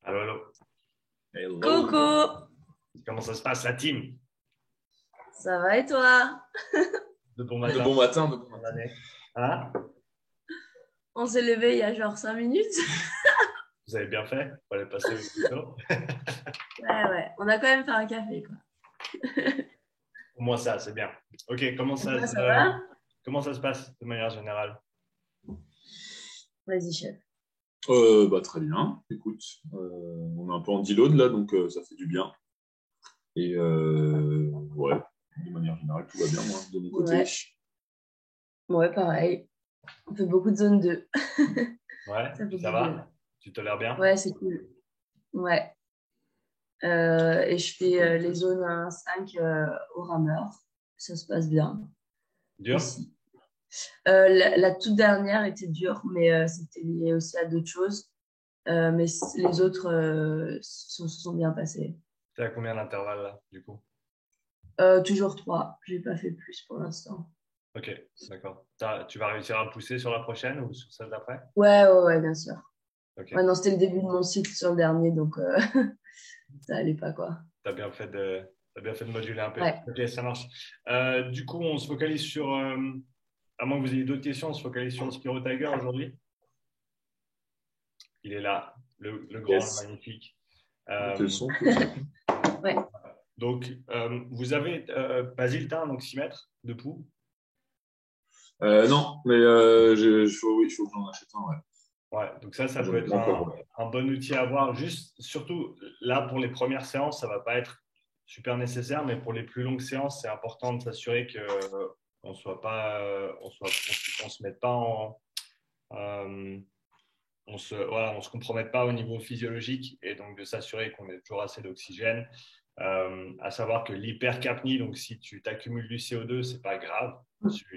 Allô, allô. Hello. Coucou, Comment ça se passe, la team? ça va et toi? De bon De matin, bon matin, bonne année. Hein? On s'est levé il y a genre 5 minutes. Vous avez bien fait? Vous allez passer au tuto. Ouais, on a quand même fait un café, quoi. Au moins ça, c'est bien. Ok, Et toi, ça va? comment ça se passe de manière générale? Vas-y, chef. Très bien. Écoute, on est un peu en deload là, donc ça fait du bien. Et ouais, de manière générale, tout va bien, moi, de mon côté. Ouais, ouais, pareil. On fait beaucoup de zone 2. Ouais, Ça fait ça du bien. va? Tu tolères bien? Ouais, c'est cool. Ouais. Et je fais les zones 1-5 au rameur. Ça se passe bien Dur? aussi. La toute dernière était dure, mais c'était lié aussi à d'autres choses. Mais les autres se sont bien passés. T'es à combien d'intervalles là, du coup? Toujours 3. J'ai pas fait plus pour l'instant. Ok, d'accord. Tu vas réussir à le pousser sur la prochaine ou sur celle d'après? Ouais, bien sûr. Ouais, Ok, non, c'était le début de mon cycle sur le dernier, donc ça allait pas, quoi. t'as bien fait de moduler un peu. Ouais. Ok, ça marche. Du coup, on se focalise sur, à moins que vous ayez d'autres questions, on se focalise sur le Spiro Tiger aujourd'hui. Il est là, le grand, le Yes. magnifique. Montez le Euh, son, peut-être. Ouais. donc, vous avez Basile, t'as un oxymètre de pouls? Non, mais oui, il faut que j'en achète un, ouais. Ouais, donc ça J'en peut ai être pas encore, ouais. un bon outil à avoir. Juste, surtout là, pour les premières séances, ça va pas être super nécessaire, mais pour les plus longues séances, c'est important de s'assurer que on soit pas, on se mette pas en, euh, on se compromette pas au niveau physiologique et donc de s'assurer qu'on ait toujours assez d'oxygène. À savoir que l'hypercapnie, donc si tu t'accumules du CO2, c'est pas grave.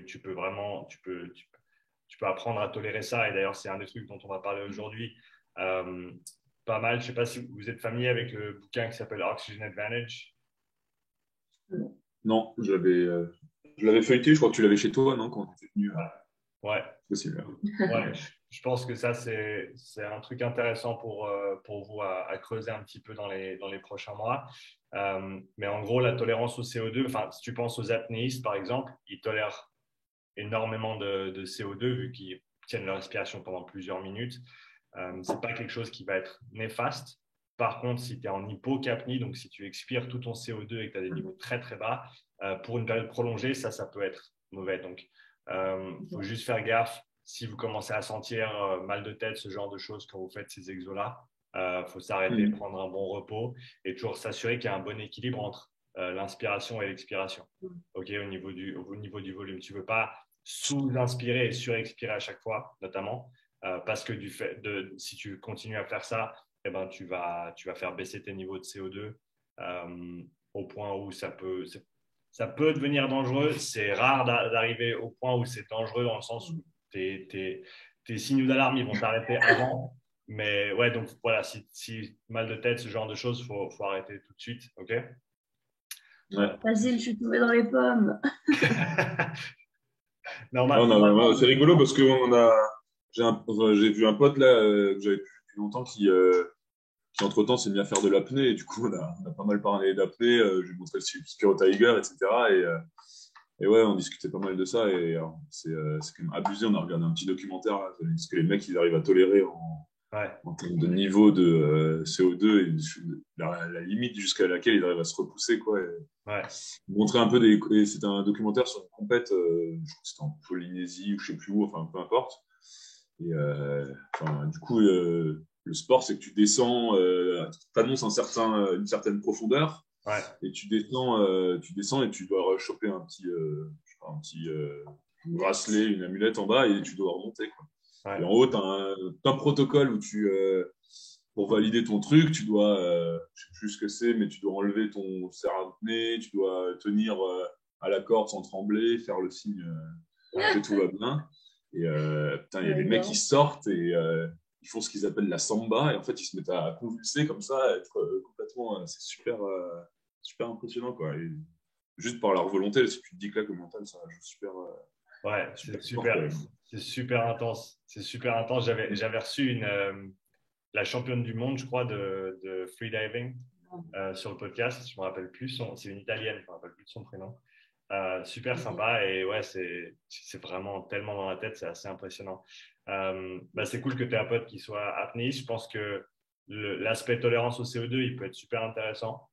Tu peux vraiment, tu peux apprendre à tolérer ça. Et d'ailleurs, c'est un des trucs dont on va parler aujourd'hui. Euh, Pas mal. Je ne sais pas si vous êtes familier avec le bouquin qui s'appelle Oxygen Advantage. Non, je l'avais feuilleté, je crois que tu l'avais chez toi, non, quand on était venu. Ouais, Possible. ouais. Je pense que ça, c'est un truc intéressant pour vous à creuser un petit peu dans les prochains mois. Mais en gros, la tolérance au CO2, enfin, si tu penses aux apnéistes, par exemple, ils tolèrent énormément de CO2 vu qu'ils tiennent leur respiration pendant plusieurs minutes. C'est pas quelque chose qui va être néfaste. Par contre, si tu es en hypocapnie, donc si tu expires tout ton CO2 et que tu as des niveaux très très bas, pour une période prolongée, ça peut être mauvais. Donc, il faut juste faire gaffe si vous commencez à sentir mal de tête, ce genre de choses quand vous faites ces exos-là. Faut s'arrêter, Mm. prendre un bon repos et toujours s'assurer qu'il y a un bon équilibre entre l'inspiration et l'expiration. Ok, au niveau du volume. Tu ne veux pas sous-inspirer et surexpirer à chaque fois, notamment. Parce que si tu continues à faire ça, eh ben, tu vas faire baisser tes niveaux de CO2 au point où ça peut devenir dangereux. C'est rare d'arriver au point où c'est dangereux dans le sens où tes signaux d'alarme ils vont t'arrêter avant. Mais ouais, donc voilà, si mal de tête, ce genre de choses, faut arrêter tout de suite. Ok. Ouais. Basile, je suis tombée dans les pommes. Non, non, Normalement. c'est rigolo parce que j'ai vu un pote là que j'avais plus depuis longtemps qui entre-temps s'est mis à faire de l'apnée et du coup on a pas mal parlé d'apnée, je lui ai montré le Spiro Tiger, etc. Et ouais, on discutait pas mal de ça et c'est quand même abusé, on a regardé un petit documentaire là, ce que les mecs ils arrivent à tolérer Ouais. en termes de niveau de CO2 et la limite jusqu'à laquelle ils arrivent à se repousser quoi. Ouais. Montrer un peu et c'était un documentaire sur une compète, je crois que c'était en Polynésie ou je sais plus où, enfin peu importe. Et enfin, du coup, le sport, c'est que tu descends, t'annonces une certaine profondeur, Ouais. et tu descends et tu dois choper je sais pas, un petit bracelet, une amulette en bas, et tu dois remonter, quoi. Et Ouais. en haut, t'as un protocole où pour valider ton truc, tu dois, je sais plus ce que c'est, mais tu dois enlever ton serre à apnée, tu dois tenir à la corde sans trembler, faire le signe que tout va bien. Et putain, il y a des mecs qui D'accord. sortent et ils font ce qu'ils appellent la samba, et en fait, ils se mettent à convulser comme ça, à être complètement. C'est super impressionnant, quoi. Et juste par leur volonté, si tu te dis que là, que le mental, ça joue Ouais, super fort, quoi. c'est super intense. C'est super intense. J'avais reçu la championne du monde, je crois, de freediving sur le podcast. Je ne me rappelle plus c'est une Italienne, je ne me rappelle plus de son prénom. Super sympa et ouais, c'est vraiment tellement dans la tête, c'est assez impressionnant. C'est cool que tu aies un pote qui soit apnéiste. Je pense que l'aspect tolérance au CO2, il peut être super intéressant.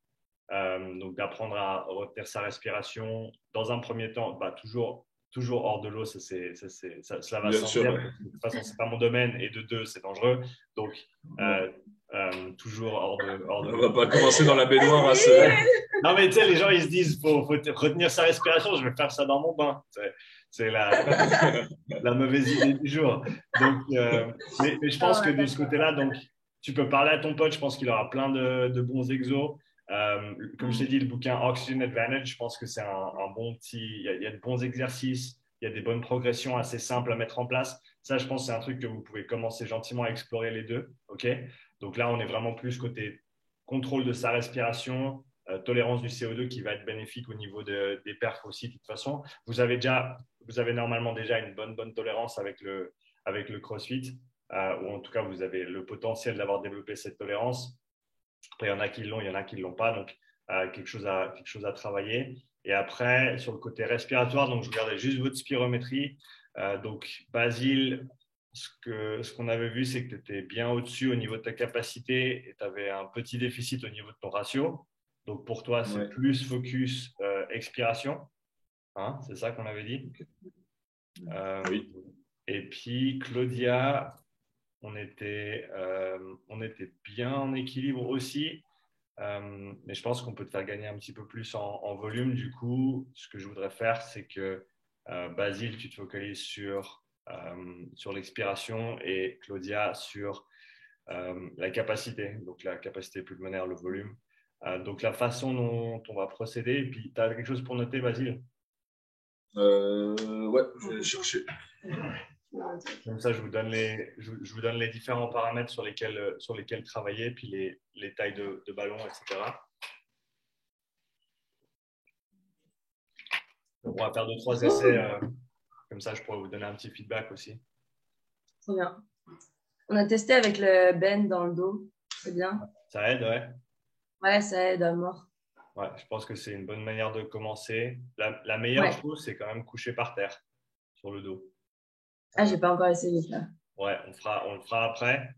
Donc d'apprendre à retenir sa respiration dans un premier temps, toujours hors de l'eau, cela va Bien sans sûr, dire. ouais. De toute façon, c'est pas mon domaine et de deux, c'est dangereux. Donc toujours hors de On l'eau. va pas commencer dans la baignoire à se. Non, mais tu sais, les gens, ils se disent, faut retenir sa respiration, je vais faire ça dans mon bain. C'est la mauvaise idée du jour. Donc, mais je pense que de ce côté-là, donc, tu peux parler à ton pote, je pense qu'il aura plein de bons exos. Comme je t'ai dit, le bouquin Oxygen Advantage, je pense que c'est un bon petit. Il y a de bons exercices, il y a des bonnes progressions assez simples à mettre en place. Ça, je pense, c'est un truc que vous pouvez commencer gentiment à explorer les deux. OK? Donc là, on est vraiment plus côté contrôle de sa respiration, tolérance du CO2 qui va être bénéfique au niveau des perfs aussi. De toute façon, vous avez normalement déjà une bonne tolérance avec le CrossFit, ou en tout cas, vous avez le potentiel d'avoir développé cette tolérance. Après, il y en a qui l'ont, il y en a qui ne l'ont pas. Donc, quelque chose à travailler. Et après, sur le côté respiratoire, donc je regardais juste votre spirométrie. Donc, Basile, ce qu'on avait vu, c'est que tu étais bien au-dessus au niveau de ta capacité et tu avais un petit déficit au niveau de ton ratio. Donc, pour toi, c'est Ouais. plus focus expiration. Hein, c'est ça qu'on avait dit. Oui. Et puis, Claudia, on était bien en équilibre aussi. Mais je pense qu'on peut te faire gagner un petit peu plus en volume. Du coup, ce que je voudrais faire, c'est que Basile, tu te focalises sur l'expiration et Claudia sur la capacité. Donc, la capacité pulmonaire, le volume. Donc, la façon dont on va procéder. Et puis, tu as quelque chose pour noter, Basile? Ouais, je vais chercher. Comme ça, je vous donne les différents paramètres sur lesquels travailler, puis les tailles de ballon, etc. On va faire 2-3 essais. Comme ça, je pourrais vous donner un petit feedback aussi. Trop bien. On a testé avec le bend dans le dos. C'est bien. Ça aide, ouais. Ouais, ça aide à mort. Ouais, je pense que c'est une bonne manière de commencer. La meilleure chose, c'est quand même coucher par terre, sur le dos. Ah, j'ai pas encore essayé ça. Ouais, on le fera après.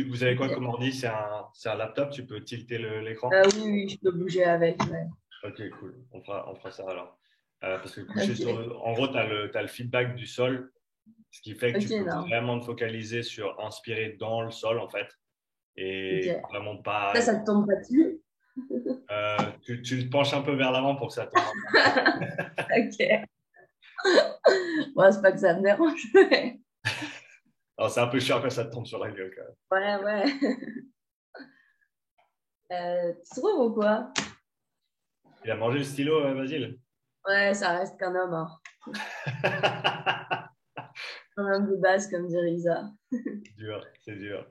Vous avez quoi comme ordi? C'est un laptop? Tu peux tilter l'écran? Oui, je peux bouger avec. Ouais. Ok, cool. On fera ça alors. Parce que coucher en gros, tu as le feedback du sol, ce qui fait que tu peux vraiment te focaliser sur inspirer dans le sol, en fait. Et vraiment pas. Ça te tombe pas dessus? Tu te penches un peu vers l'avant pour que ça tombe. Ok. Bon, c'est pas que ça me dérange. Alors, c'est un peu chiant quand ça te tombe sur la gueule, quand même. Ouais. Tu trouves ou quoi? Il a mangé le stylo, Basile? Ouais, ça reste qu'un homme. Hein. Un homme de base, comme dirait Isa. C'est dur.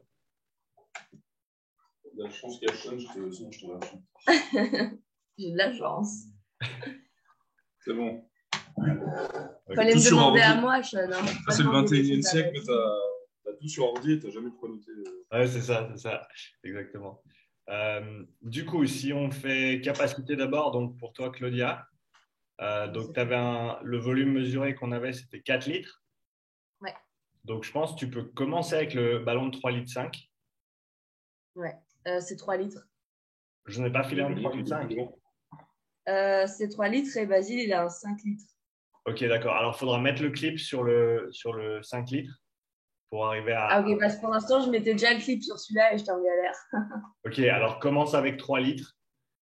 La chance qu'il y a Sean, sinon je te la chance. J'ai de la chance. C'est bon. Fallait me demander à moi, Sean. Hein. Ça, c'est le 21e siècle, mais t'as tout sur ordi et t'as jamais de quoi noter. Ouais, c'est ça. Exactement. Du coup, si on fait capacité d'abord, donc pour toi, Claudia, donc tu avais le volume mesuré qu'on avait, c'était 4 litres. Ouais. Donc, je pense que tu peux commencer avec le ballon de 3,5 litres. Ouais, c'est 3 litres. Je n'ai pas filé un 3,5 litres. C'est 3 litres et Basile, il a un 5 litres. Ok, d'accord. Alors, il faudra mettre le clip sur le 5 litres pour arriver à… Ah ok, parce que pour l'instant, je mettais déjà le clip sur celui-là et j'étais en galère. Ok, alors commence avec 3 litres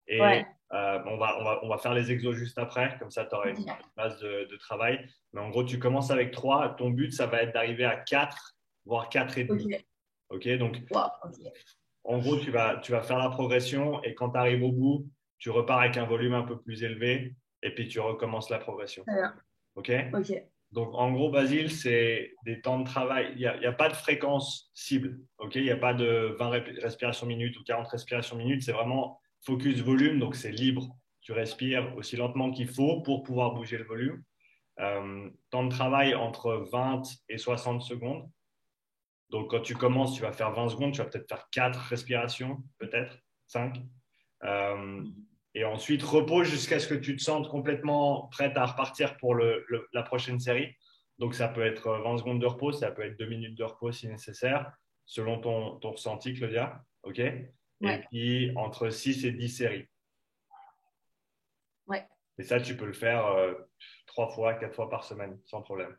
et ouais. on va faire les exos juste après, comme ça tu auras une base de travail. Mais en gros, tu commences avec 3, ton but, ça va être d'arriver à 4, voire 4,5. Ok, donc en gros, tu vas faire la progression et quand tu arrives au bout, tu repars avec un volume un peu plus élevé et puis tu recommences la progression. Ok. Donc, en gros, Basile, c'est des temps de travail. Il n'y a pas de fréquence cible. Okay, il n'y a pas de 20 respirations minutes ou 40 respirations minutes. C'est vraiment focus volume. Donc, c'est libre. Tu respires aussi lentement qu'il faut pour pouvoir bouger le volume. Temps de travail entre 20 et 60 secondes. Donc, quand tu commences, tu vas faire 20 secondes, tu vas peut-être faire 4 respirations, peut-être 5. Euh, et ensuite, repose jusqu'à ce que tu te sentes complètement prête à repartir pour la prochaine série. Donc, ça peut être 20 secondes de repos, ça peut être 2 minutes de repos si nécessaire, selon ton ressenti, Claudia. OK? Et Ouais. puis, entre 6 et 10 séries. Ouais. Et ça, tu peux le faire 3 fois, 4 fois par semaine, sans problème.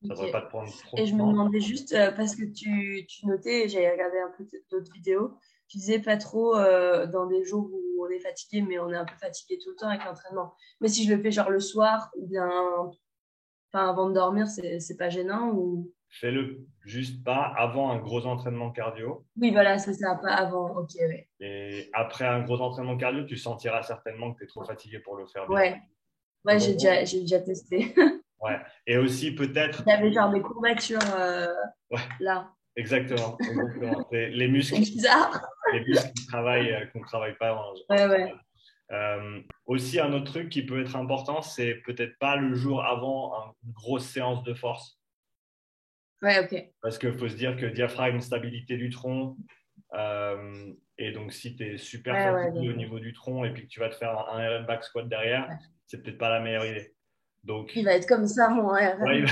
Ça ne devrait pas Ok. te prendre trop Et de je me temps. demandais juste, parce que tu notais, j'avais regardé un peu d'autres vidéos, tu disais pas trop dans des jours où on est fatigué, mais on est un peu fatigué tout le temps avec l'entraînement. Mais si je le fais genre le soir ou bien enfin, avant de dormir, c'est pas gênant ou... Fais-le juste pas avant un gros entraînement cardio. Oui, voilà, c'est ça, pas avant. Ok, ouais. Et après un gros entraînement cardio, tu sentiras certainement que tu es trop fatigué pour le faire bien. Ouais, ouais, Donc, en gros, j'ai déjà testé. ouais. Et aussi, peut-être, J'avais genre des courbatures ouais, là. exactement, exactement. C'est C'est bizarre. les muscles qu'on ne travaille pas en Ouais, ouais. général. Aussi, un autre truc qui peut être important, c'est peut-être pas le jour avant une grosse séance de force. Ouais, ok. Parce qu'il faut se dire que diaphragme, stabilité du tronc, et donc si tu es super Ouais, ouais, bien fatigué au sûr. niveau du tronc et puis que tu vas te faire un RM back squat derrière, Ouais. c'est peut-être pas la meilleure idée. Donc, Il va être comme ça, mon ouais, RM.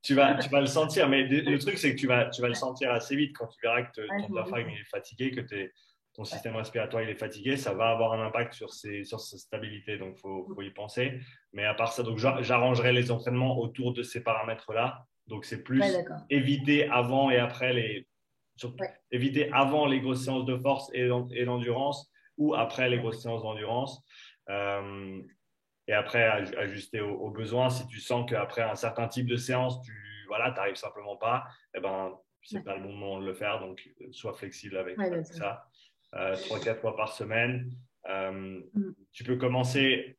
tu vas le sentir, mais le truc, c'est que tu vas le sentir assez vite quand tu verras que Ouais, ton je m'en doute. diaphragme il est fatigué, que ton Ouais. système respiratoire il est fatigué, ça va avoir un impact sur sa stabilité, donc faut y penser. Mais à part ça, donc j'arrangerai les entraînements autour de ces paramètres-là. Donc c'est Ouais, plus d'accord. éviter avant et après Ouais, éviter avant les grosses séances de force et d'endurance ou après les grosses séances d'endurance. Euh, et après ajuster aux besoins. Si tu sens qu'après un certain type de séance, tu voilà, n'arrives simplement pas, eh ben, c'est ouais, pas le bon moment de le faire. Donc, sois flexible ouais, bien avec sûr. ça. 3-4 fois par semaine. Euh, Mm. tu peux commencer,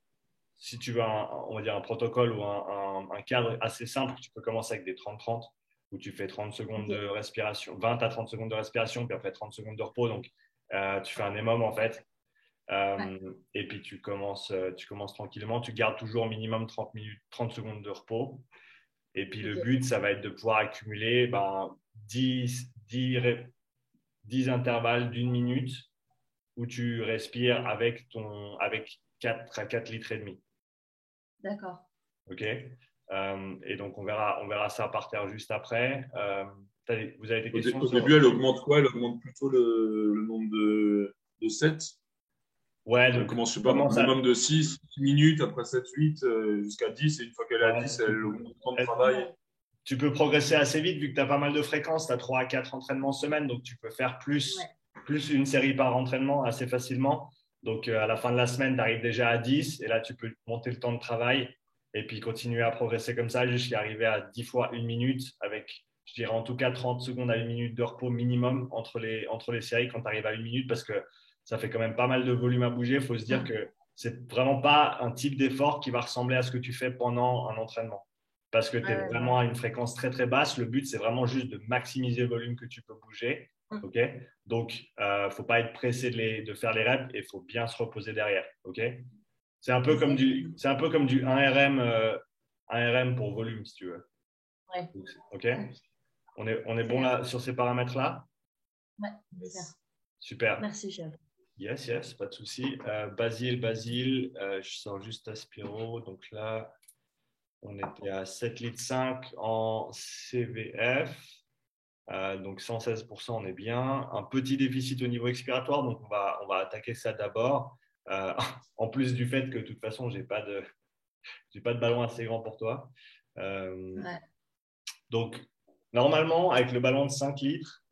si tu veux, on va dire un protocole ou un cadre assez simple, tu peux commencer avec des 30-30 où tu fais 30 secondes Ok. de respiration, 20 à 30 secondes de respiration, puis après 30 secondes de repos. Donc, tu fais un EMOM en fait. Ouais, Et puis tu commences tranquillement, tu gardes toujours au minimum 30 minutes, 30 secondes de repos. Et puis le ok. but, ça va être de pouvoir accumuler 10 intervalles d'une minute où tu respires avec 4 à 4 litres et demi. D'accord. OK. Et donc on verra ça par terre juste après. Vous avez des questions Au sur... début, elle augmente quoi? Elle augmente plutôt le nombre de sets. Ouais, Elle donc commence, je sais pas, un comment ça... minimum de 6 minutes, après 7 8 jusqu'à 10. Et une fois qu'elle est à Ouais, 10, elle augmente le temps de elle- travail. tu peux progresser assez vite vu que tu as pas mal de fréquences, tu as 3 à 4 entraînements semaine, donc tu peux faire Ouais, plus une série par entraînement assez facilement. Donc à la fin de la semaine, tu arrives déjà à 10 et là tu peux monter le temps de travail et puis continuer à progresser comme ça jusqu'à arriver à 10 fois une minute avec, je dirais en tout cas 30 secondes à une minute de repos minimum entre les séries quand tu arrives à une minute parce que ça fait quand même pas mal de volume à bouger. Il faut se dire que c'est vraiment pas un type d'effort qui va ressembler à ce que tu fais pendant un entraînement parce que tu es ouais, je vraiment vois. à une fréquence très très basse. Le but, c'est vraiment juste de maximiser le volume que tu peux bouger. Mm. OK. Donc, faut pas être pressé de faire les reps et il faut bien se reposer derrière. OK. Ok. C'est un peu comme du 1 RM, 1 RM pour volume, si tu veux. Ouais. OK. Ok. On est Très bon bien. là sur ces paramètres-là. Ouais, super. Yes. Super. Merci, chef. Yes, yes, pas de souci. Basile, je sors juste Aspiro. Donc là, on était à 7,5 litres en CVF. Donc 116%, on est bien. Un petit déficit au niveau expiratoire, donc on va attaquer ça d'abord. Euh, en plus du fait que de toute façon, j'ai pas de ballon assez grand pour toi. Euh, Ouais. donc normalement, avec le ballon de 5 litres,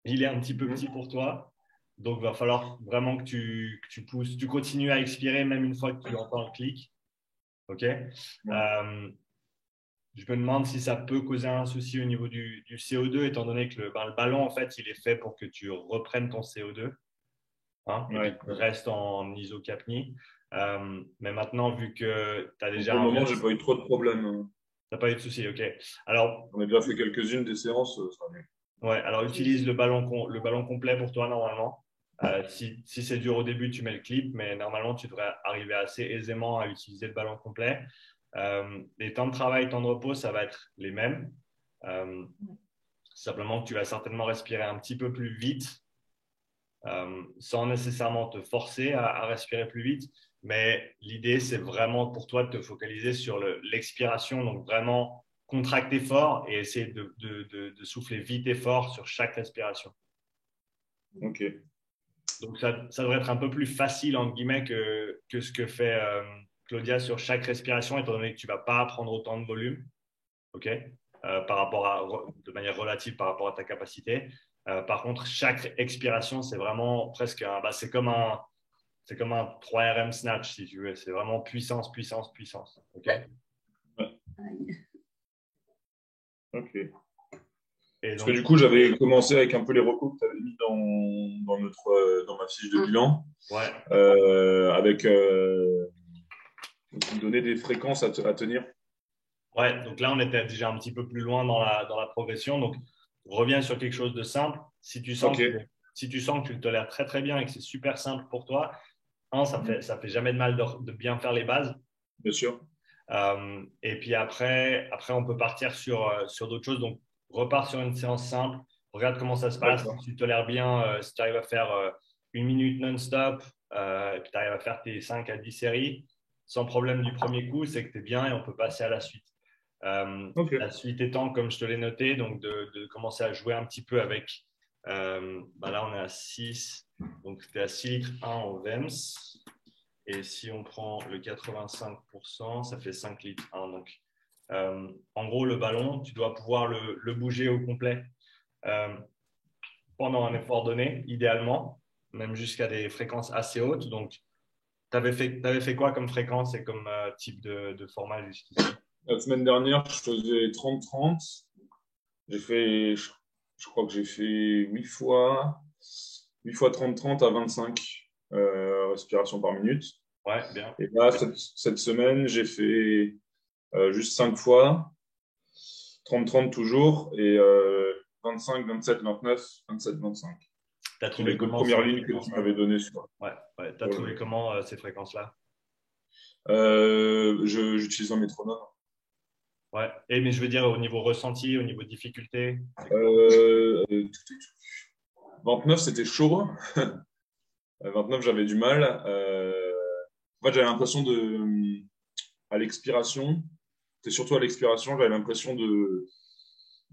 il est un petit peu petit Mhm. pour toi. Donc il va falloir vraiment que tu pousses, tu continues à expirer même une fois que tu entends le clic. OK. Je me demande si ça peut causer un souci au niveau du CO2, étant donné que le ballon, en fait, il est fait pour que tu reprennes ton CO2, hein, et puis Ouais, que tu ouais. restes en isocapnie. Mais maintenant, vu que tu as Donc, déjà pour le un moment, vrai... j'ai pas eu trop de problèmes, hein. Tu n'as pas eu de souci, OK. Alors, On a déjà fait quelques-unes des séances, ça va mieux. ouais, alors Ok. utilise le ballon complet pour toi, normalement. Si c'est dur au début, tu mets le clip, mais normalement, tu devrais arriver assez aisément à utiliser le ballon complet. Les temps de travail, temps de repos, ça va être les mêmes. Euh, Simplement que tu vas certainement respirer un petit peu plus vite, sans nécessairement te forcer à respirer plus vite. Mais l'idée, c'est vraiment pour toi de te focaliser sur l'expiration, donc vraiment contracter fort et essayer de souffler vite et fort sur chaque respiration. Ok. Donc, ça devrait être un peu plus facile, entre guillemets, que ce que fait Claudia sur chaque respiration, étant donné que tu ne vas pas prendre autant de volume, ok, de manière relative par rapport à ta capacité. Par contre, chaque expiration, c'est vraiment presque c'est comme un 3RM snatch, si tu veux. C'est vraiment puissance, puissance, puissance. Ok. Ouais. Ok. Et Parce que donc, du coup, j'avais commencé avec un peu les recos que tu avais mis dans ma fiche de bilan, ouais, avec me donner des fréquences à tenir. ouais. Donc là, on était déjà un petit peu plus loin dans la progression. Donc, reviens sur quelque chose de simple. Ok, Si tu sens que tu le tolères très, très bien et que c'est super simple pour toi, ça fait jamais de mal de bien faire les bases. bien sûr. Et puis après, on peut partir sur d'autres choses. Donc, repars sur une séance simple. Regarde comment ça se passe. D'accord. Si tu tolères bien, si tu arrives à faire 1 minute non-stop, et puis tu arrives à faire tes 5 à 10 séries, sans problème du premier coup, c'est que tu es bien et on peut passer à la suite. Ok. La suite étant, comme je te l'ai noté, donc de commencer à jouer un petit peu avec. Là, on est à 6. Donc, tu es à 6 litres 1 en VEMS. Et si on prend le 85%, ça fait 5 litres 1. Donc, en gros, le ballon, tu dois pouvoir le bouger au complet euh, pendant un effort donné, idéalement, même jusqu'à des fréquences assez hautes. Donc, t'avais fait quoi comme fréquence et comme type de format jusqu'ici? La semaine dernière, je faisais 30-30. J'ai fait, je crois que j'ai fait 8 fois 30-30 à 25 respirations par minute. Ouais, bien. Et là, cette semaine, j'ai fait juste 5 fois, 30-30 toujours, et 25, 27, 29, 27, 25. T'as C'est trouvé les deux comment premières ces lignes que tu fréquences-là? m'avais données sur. Ouais, ouais. T'as trouvé comment ces fréquences-là? J'utilise un métronome. Ouais. Mais je veux dire au niveau ressenti, au niveau difficulté, c'est quoi? Euh, 29, c'était chaud. 29, j'avais du mal. En fait, j'avais l'impression à l'expiration, c'est surtout à l'expiration, j'avais l'impression de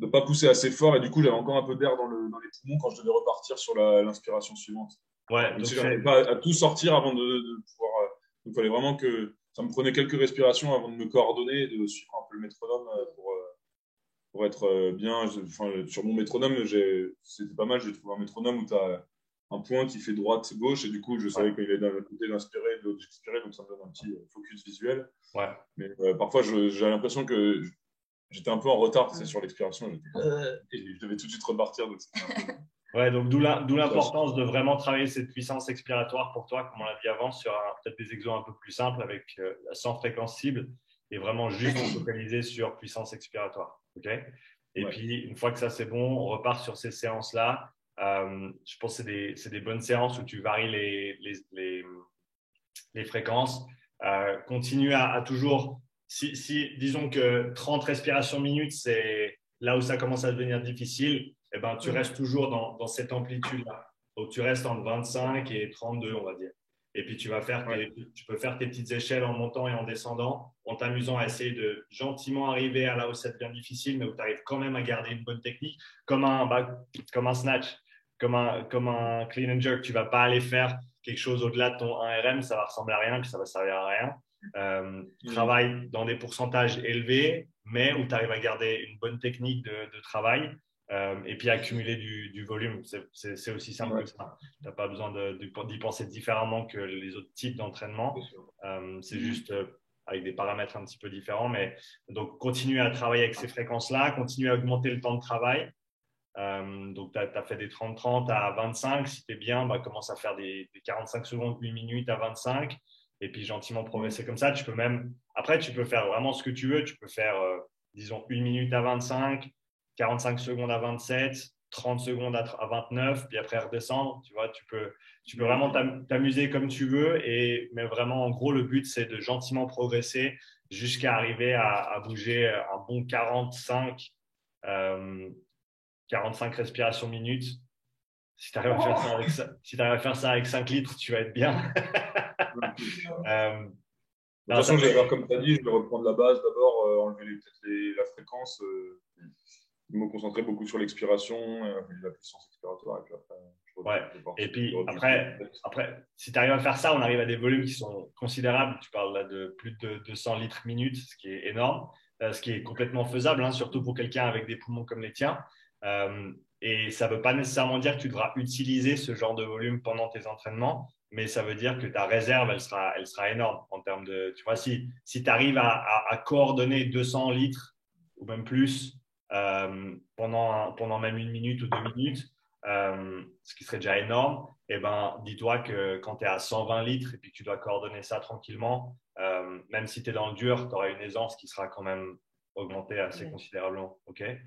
ne pas pousser assez fort et du coup, j'avais encore un peu d'air dans les poumons quand je devais repartir sur l'inspiration suivante. Ouais, Comme donc si j'arrivais pas à tout sortir avant de pouvoir. Il fallait vraiment que ça me prenait quelques respirations avant de me coordonner et de suivre un peu le métronome pour être bien. Enfin, sur mon métronome, c'était pas mal. J'ai trouvé un métronome où tu as un point qui fait droite-gauche et du coup, je ouais, savais qu'il est d'un côté d'inspirer et de l'autre d'expirer, donc ça me donne un petit focus visuel. ouais. Mais parfois, j'ai l'impression que j'étais un peu en retard sur l'expiration. Et je devais tout de suite repartir. Donc Ouais, donc d'où l'importance de vraiment travailler cette puissance expiratoire pour toi, comme on l'a dit avant, sur peut-être des exos un peu plus simples avec sans fréquence cible et vraiment juste se focaliser sur puissance expiratoire. Ok. Et ouais. puis, une fois que ça c'est bon, on repart sur ces séances-là. Je pense que c'est des bonnes séances où tu varies les fréquences. Continue à toujours, disons que 30 respirations minutes, c'est là où ça commence à devenir difficile, eh ben, tu restes toujours dans cette amplitude-là. Donc, tu restes entre 25 et 32, on va dire. Et puis, Ouais. tu peux faire tes petites échelles en montant et en descendant, en t'amusant à essayer de gentiment arriver à là où ça devient difficile, mais où tu arrives quand même à garder une bonne technique, comme un snatch, comme un clean and jerk. Tu ne vas pas aller faire quelque chose au-delà de ton 1RM, ça va ressembler à rien, puis ça va servir à rien. Travaille dans des pourcentages élevés, mais où tu arrives à garder une bonne technique de travail et puis accumuler du volume. C'est aussi simple Ouais. que ça. Tu n'as pas besoin d'y penser différemment que les autres types d'entraînement. C'est juste avec des paramètres un petit peu différents. Mais donc, continue à travailler avec ces fréquences-là, continue à augmenter le temps de travail. Donc, tu as fait des 30-30 à 25. Si tu es bien, bah, commence à faire des 45 secondes, 8 minutes à 25. Et puis, gentiment progresser comme ça. Après, tu peux faire vraiment ce que tu veux. Tu peux faire, disons, 1 minute à 25, 45 secondes à 27, 30 secondes à 29, puis après redescendre. Tu vois, tu peux vraiment t'amuser comme tu veux. Mais vraiment, en gros, le but, c'est de gentiment progresser jusqu'à arriver à bouger un bon 45 45 respirations minutes. Si tu arrives à faire ça avec si tu arrives à faire ça avec 5 litres, tu vas être bien. De toute façon, je vais faire comme tu as dit, je vais reprendre la base d'abord, enlever peut-être la fréquence, me concentrer beaucoup sur l'expiration, la puissance expiratoire, et puis après, et puis après, si tu arrives à faire ça, on arrive à des volumes qui sont considérables. Tu parles là de plus de 200 litres minute, ce qui est énorme, ce qui est complètement faisable, hein, surtout pour quelqu'un avec des poumons comme les tiens. Et ça ne veut pas nécessairement dire que tu devras utiliser ce genre de volume pendant tes entraînements, mais ça veut dire que ta réserve, elle sera énorme en termes de… Tu vois, si tu arrives à coordonner 200 litres ou même plus pendant même 1 minute ou 2 minutes, ce qui serait déjà énorme, et ben, dis-toi que quand tu es à 120 litres et puis que tu dois coordonner ça tranquillement, même si tu es dans le dur, tu auras une aisance qui sera quand même augmentée assez considérablement. Okay.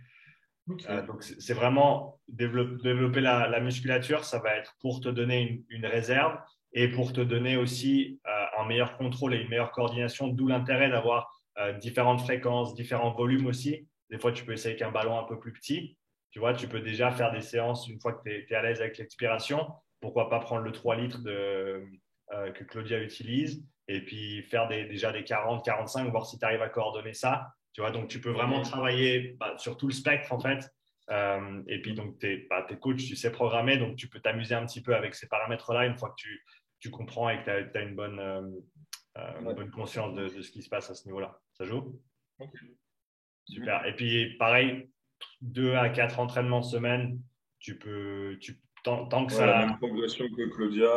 Donc, c'est vraiment développer la musculature, ça va être pour te donner une réserve et pour te donner aussi un meilleur contrôle et une meilleure coordination, d'où l'intérêt d'avoir différentes fréquences, différents volumes aussi. Des fois, tu peux essayer avec un ballon un peu plus petit. Tu vois, tu peux déjà faire des séances une fois que tu es à l'aise avec l'expiration. Pourquoi pas prendre le 3 litres que Claudia utilise et puis faire déjà des 40, 45, voir si tu arrives à coordonner ça. Tu vois, donc tu peux vraiment travailler sur tout le spectre en fait. Et puis donc tu es coach, tu sais programmer, donc tu peux t'amuser un petit peu avec ces paramètres-là une fois que tu comprends et que tu as une bonne conscience de ce qui se passe à ce niveau-là. Ça joue? Super. Et puis pareil, 2 à 4 entraînements semaine, tant que ça… La même progression que Claudia,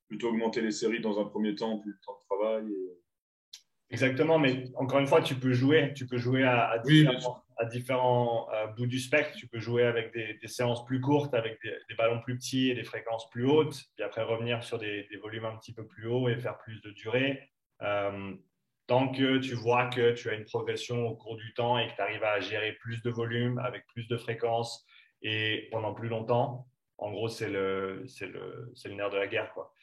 plutôt augmenter les séries dans un premier temps, plus le temps de travail. Exactement, mais encore une fois, tu peux jouer à différents bouts du spectre. Tu peux jouer avec des séances plus courtes, avec des ballons plus petits et des fréquences plus hautes, puis après revenir sur des volumes un petit peu plus hauts et faire plus de durée. Tant que tu vois que tu as une progression au cours du temps et que tu arrives à gérer plus de volume avec plus de fréquences et pendant plus longtemps, en gros, c'est le nerf de la guerre, quoi.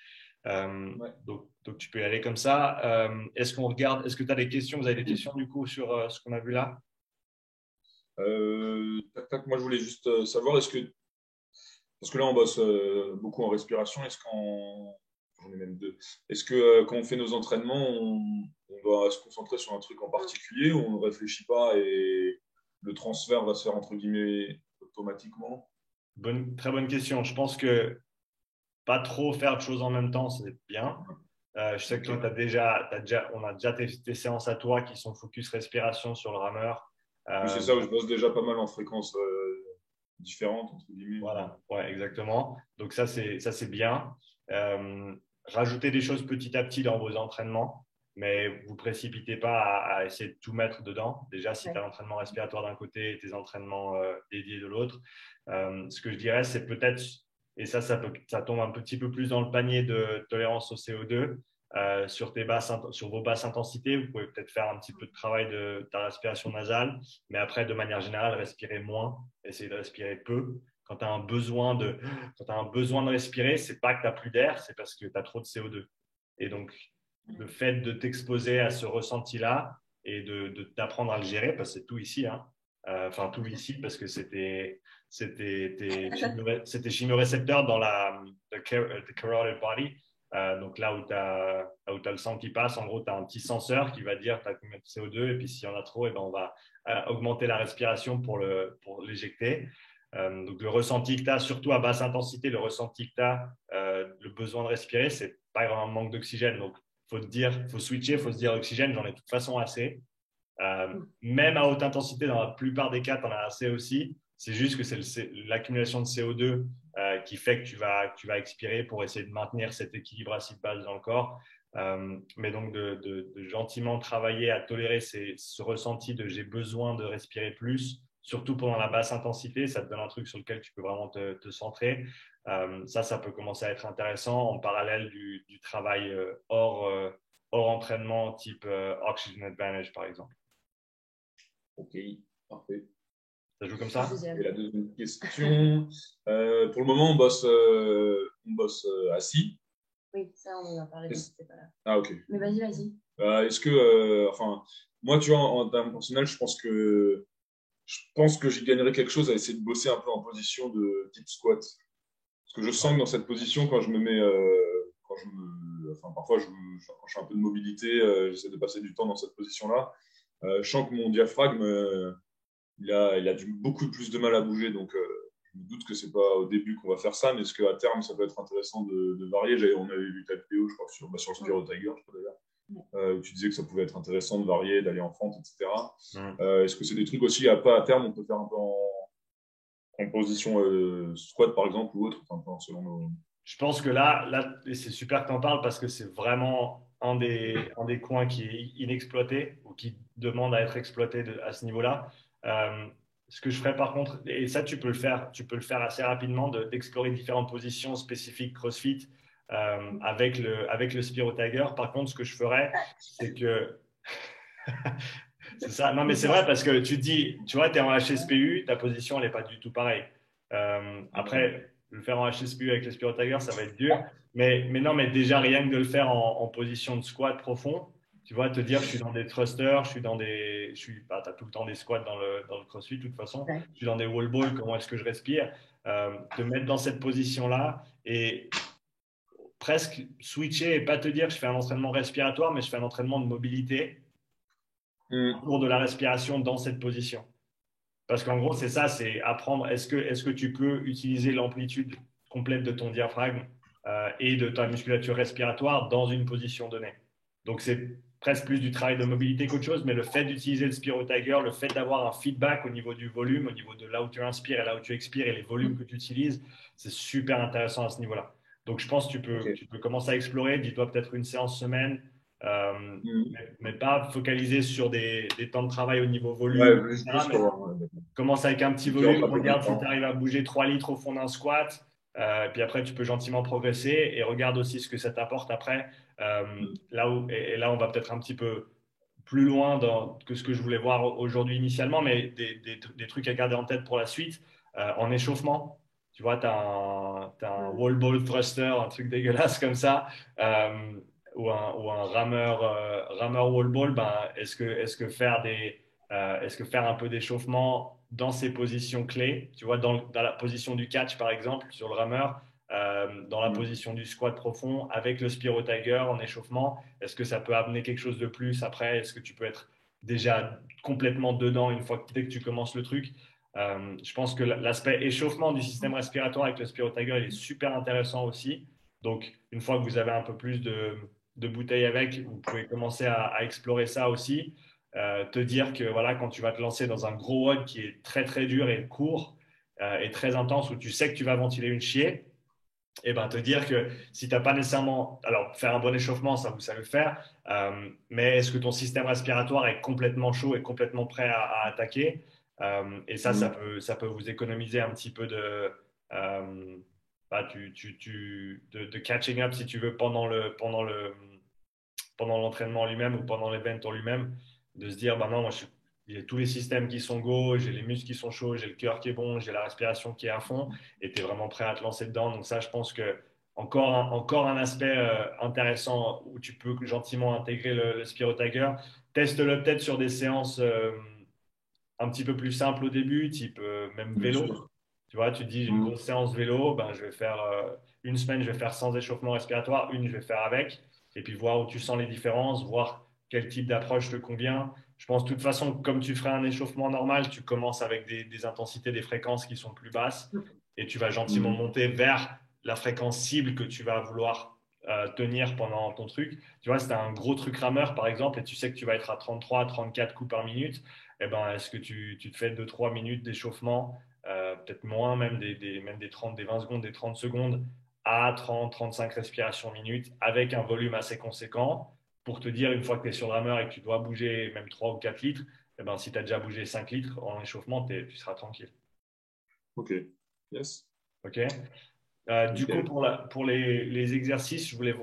Donc, tu peux y aller comme ça. Est-ce que tu as des questions? Vous avez des questions du coup sur ce qu'on a vu là? Moi, je voulais juste savoir, parce que là, on bosse beaucoup en respiration, j'en ai même deux. Est-ce que quand on fait nos entraînements, on doit se concentrer sur un truc en particulier ou on ne réfléchit pas et le transfert va se faire entre guillemets automatiquement? Très bonne question. Je pense que pas trop faire de choses en même temps, c'est bien. Je sais que toi, on a déjà tes séances à toi qui sont focus respiration sur le rameur. Oui, c'est ça, où je bosse déjà pas mal en fréquences différentes, entre guillemets. Voilà, ouais, exactement. Donc ça, c'est bien. Rajoutez des choses petit à petit dans vos entraînements, mais vous précipitez pas à essayer de tout mettre dedans. Déjà, si tu as l'entraînement respiratoire d'un côté et tes entraînements dédiés de l'autre, ce que je dirais, c'est peut-être, et ça tombe un petit peu plus dans le panier de tolérance au CO2, sur vos basses intensités, vous pouvez peut-être faire un petit peu de travail de ta respiration nasale, mais après, de manière générale, respirer moins, essayer de respirer peu. Quand tu as un besoin de respirer, c'est pas que tu n'as plus d'air, c'est parce que tu as trop de CO2. Et donc, le fait de t'exposer à ce ressenti-là et d'apprendre à le gérer, parce que c'est tout ici, hein, enfin tout ici, parce que c'était chimiorécepteurs dans the carotid body. Donc là où tu as le sang qui passe, en gros, tu as un petit senseur qui va dire tu as combien de CO2 et puis s'il y en a trop, et ben on va augmenter la respiration pour l'éjecter. Donc le ressenti que tu as, surtout à basse intensité, le ressenti que tu as, le besoin de respirer, c'est pas vraiment un manque d'oxygène. Donc faut switcher, faut se dire oxygène, j'en ai de toute façon assez. Même à haute intensité, dans la plupart des cas, tu en as assez aussi. C'est juste que c'est l'accumulation de CO2 qui fait que tu vas expirer pour essayer de maintenir cet équilibre acide-base dans le corps. Mais donc de gentiment travailler à tolérer ce ressenti de j'ai besoin de respirer plus, surtout pendant la basse intensité, ça te donne un truc sur lequel tu peux vraiment te centrer. Ça peut commencer à être intéressant en parallèle du travail hors entraînement type Oxygen Advantage par exemple. Ok, parfait. Ça joue comme ça? Et la deuxième question, pour le moment, on bosse assis. Oui, ça, on en a parlé, c'était pas là. Ah, ok. Mais vas-y. Est-ce que, moi, tu vois, en termes personnels, je pense que je pense que j'y gagnerais quelque chose à essayer de bosser un peu en position de deep squat. Parce que je sens que dans cette position, quand je me mets, enfin, parfois, quand je fais un peu de mobilité, j'essaie de passer du temps dans cette position-là. Je sens que mon diaphragme, il a beaucoup plus de mal à bouger. Donc, je me doute que c'est pas au début qu'on va faire ça, mais est-ce qu'à terme, ça peut être intéressant de varier. On avait vu ta vidéo, je crois, sur le Spiro Tiger, je crois d'ailleurs, où tu disais que ça pouvait être intéressant de varier, d'aller en fente, etc. Est-ce que c'est des trucs aussi, pas à terme, on peut faire un peu en position squat, par exemple, ou autre, enfin, selon nos... Je pense que là c'est super que tu en parles parce que c'est vraiment un des coins qui est inexploité ou qui demande à être exploité à ce niveau-là. Ce que je ferais par contre, et ça tu peux le faire assez rapidement, d'explorer différentes positions spécifiques CrossFit avec le Spiro Tiger. Par contre, ce que je ferais, c'est que c'est ça. Non, mais c'est vrai parce que tu te dis, tu vois, tu es en HSPU, ta position, elle n'est pas du tout pareille. Après, le faire en HSPU avec le Spiro Tiger, ça va être dur. Mais non, mais déjà, rien que de le faire en position de squat profond, tu vois, te dire, je suis dans des thrusters, bah, tu as tout le temps des squats dans le CrossFit, de toute façon. Je suis dans des wall balls, comment est-ce que je respire? Te mettre dans cette position-là et presque switcher et pas te dire, je fais un entraînement respiratoire, mais je fais un entraînement de mobilité autour de la respiration dans cette position. Parce qu'en gros, c'est ça, c'est apprendre, est-ce que tu peux utiliser l'amplitude complète de ton diaphragme et de ta musculature respiratoire dans une position donnée. Donc, c'est presque plus du travail de mobilité qu'autre chose, mais le fait d'utiliser le Spiro Tiger, le fait d'avoir un feedback au niveau du volume, au niveau de là où tu inspires et là où tu expires et les volumes que tu utilises, c'est super intéressant à ce niveau-là. Donc, je pense que tu peux commencer à explorer, dis-toi peut-être une séance semaine, euh, mais pas focaliser sur des temps de travail au niveau volume, Ouais, etc. juste Mais pour commence avec un petit différentes volume, regarde si rapidement. tu arrives à bouger 3 litres au fond d'un squat, puis après tu peux gentiment progresser et regarde aussi ce que ça t'apporte après. Et là, on va peut-être un petit peu plus loin que ce que je voulais voir aujourd'hui initialement, mais des trucs à garder en tête pour la suite. En échauffement, tu vois, tu as un wall ball thruster, un truc dégueulasse comme ça, ou un rameur wall ball, ben, est-ce que faire un peu d'échauffement dans ces positions clés, tu vois, dans la position du catch par exemple, sur le rameur, dans la position du squat profond, avec le Spiro Tiger en échauffement, est-ce que ça peut amener quelque chose de plus après? Est-ce que tu peux être déjà complètement dedans dès que tu commences le truc? Je pense que l'aspect échauffement du système respiratoire avec le Spiro Tiger, il est super intéressant aussi. Donc, une fois que vous avez un peu plus de bouteilles avec, vous pouvez commencer à explorer ça aussi. Te dire que voilà, quand tu vas te lancer dans un gros WOD qui est très très dur et court et très intense, où tu sais que tu vas ventiler une chier, et ben te dire que si tu n'as pas nécessairement, alors faire un bon échauffement, ça vous savez le faire, mais est-ce que ton système respiratoire est complètement chaud et complètement prêt à attaquer? Et ça peut vous économiser un petit peu euh, bah, de catching up si tu veux pendant l'entraînement lui-même ou pendant l'event en lui-même, de se dire, bah non, j'ai tous les systèmes qui sont go, j'ai les muscles qui sont chauds, j'ai le cœur qui est bon, j'ai la respiration qui est à fond, et tu es vraiment prêt à te lancer dedans. Donc ça, je pense que encore un aspect intéressant où tu peux gentiment intégrer le Spiro Tiger. Teste-le peut-être sur des séances un petit peu plus simples au début, type même Bien vélo. sûr. Tu vois, tu te dis, j'ai une grosse séance vélo, ben, je vais faire une semaine, je vais faire sans échauffement respiratoire, une, je vais faire avec, et puis voir où tu sens les différences, voir quel type d'approche te convient. Je pense de toute façon, comme tu ferais un échauffement normal, tu commences avec des intensités, des fréquences qui sont plus basses, et tu vas gentiment monter vers la fréquence cible que tu vas vouloir tenir pendant ton truc. Tu vois, si tu as un gros truc rameur, par exemple, et tu sais que tu vas être à 33, 34 coups par minute, eh ben, est-ce que tu te fais 2-3 minutes d'échauffement peut-être moins, même des 30, des 20 secondes, des 30 secondes à 30, 35 respirations minutes avec un volume assez conséquent pour te dire, une fois que tu es sur le rameur et que tu dois bouger même 3 ou 4 litres, eh ben, si tu as déjà bougé 5 litres en échauffement, tu seras tranquille. Ok. Yes. Ok. Du coup, Nickel. pour les exercices, je voulais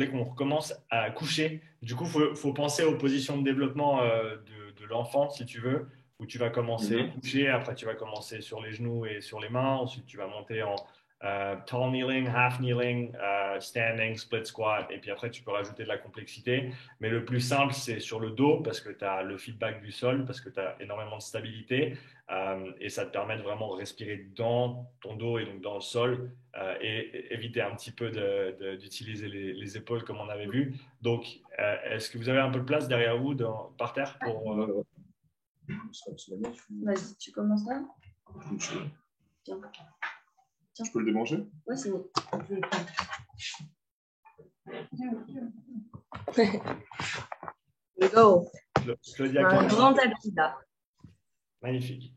qu'on recommence à coucher. Du coup, faut penser aux positions de développement de l'enfant, si tu veux, où tu vas commencer couché, après tu vas commencer sur les genoux et sur les mains, ensuite tu vas monter tall kneeling, half kneeling, standing, split squat, et puis après tu peux rajouter de la complexité. Mais le plus simple, c'est sur le dos parce que tu as le feedback du sol, parce que tu as énormément de stabilité et ça te permet de vraiment respirer dans ton dos et donc dans le sol et éviter un petit peu d'utiliser les épaules comme on avait vu. Donc, est-ce que vous avez un peu de place derrière vous par terre pour, Vas-y, tu commences là? Tiens. Je peux le démanger? Ouais, c'est bon. Let's go. Claudia, Un grand tapis là. magnifique.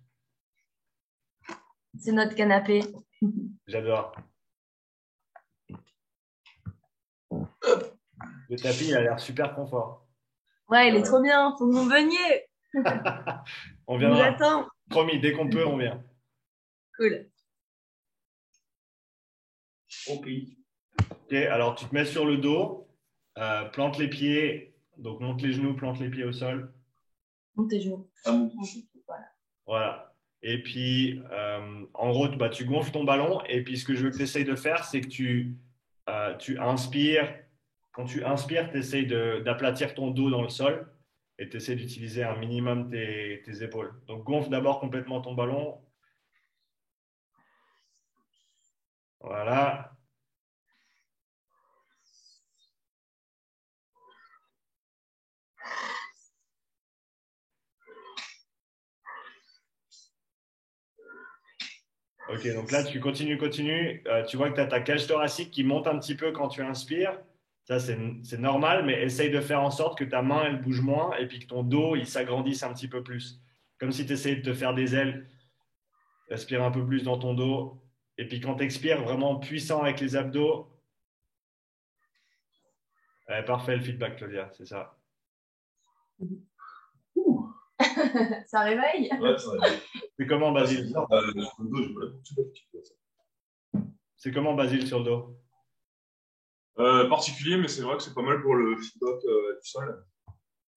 C'est notre canapé. J'adore. Le tapis, il a l'air super confort. Ouais, il est trop bien. Faut que vous veniez. On On vous viendra. attend. Promis, dès qu'on peut, on vient. Cool. Ok, alors tu te mets sur le dos, plante les pieds, donc monte les genoux, plante les pieds au sol. Monte tes genoux. Voilà. Voilà. Et puis, en gros, bah, tu gonfles ton ballon. Et puis, ce que je veux que tu essayes de faire, c'est que tu inspires. Quand tu inspires, tu essayes d'aplatir ton dos dans le sol et tu essaies d'utiliser un minimum tes épaules. Donc, gonfle d'abord complètement ton ballon. Voilà. Ok, donc là, tu continues. Tu vois que tu as ta cage thoracique qui monte un petit peu quand tu inspires. Ça, c'est normal, mais essaye de faire en sorte que ta main, elle bouge moins et puis que ton dos, il s'agrandisse un petit peu plus. Comme si tu essayais de te faire des ailes. Respire un peu plus dans ton dos. Et puis quand tu expires, vraiment puissant avec les abdos. Ouais, parfait le feedback, Claudia, c'est ça. Ça réveille? Ouais, ça va. C'est comment, Basile? C'est comment, Basile, sur le dos? Particulier, mais c'est vrai que c'est pas mal pour le feedback du sol.